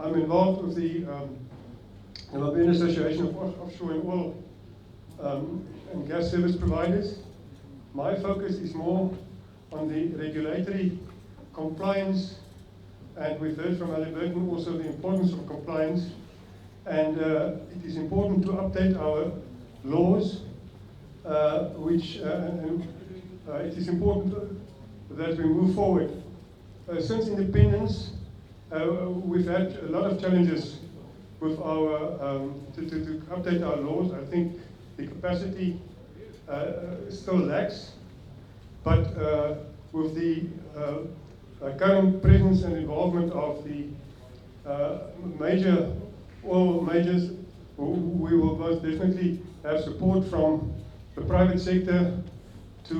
I'm involved with the Namibian Association of Offshore and Oil and Gas Service Providers. My focus is more on the regulatory compliance, and we've heard from Halliburton also the importance of compliance. And it is important to update our laws, it is important that we move forward. Since independence, we've had a lot of challenges with our to update our laws. I think the capacity still lacks, but with the current presence and involvement of the major oil majors, we will most definitely have support from the private sector to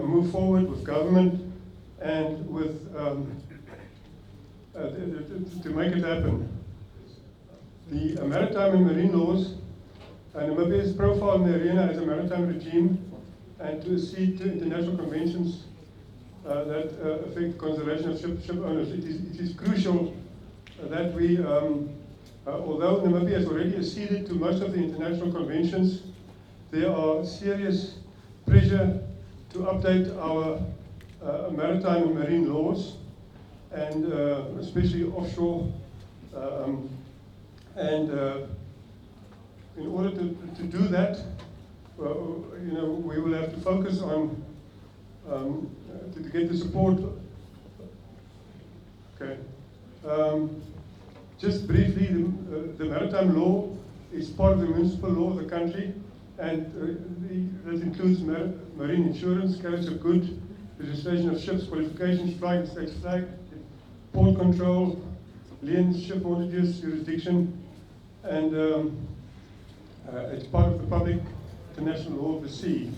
move forward with government and with to make it happen. The maritime and marine laws, Namibia's profile in the arena as a maritime regime, and to accede to international conventions that affect conservation of ship owners. It is crucial that we, although Namibia has already acceded to most of the international conventions, there are serious pressure to update our maritime and marine laws, and especially offshore. In order to do that, we will have to focus on to get the support. Okay. Just briefly, the maritime law is part of the municipal law of the country, and that includes marine insurance, carriage of goods, registration of ships, qualifications, flag and state flag, port control, liens, ship mortgages, jurisdiction, and it's part of the public international law of the sea.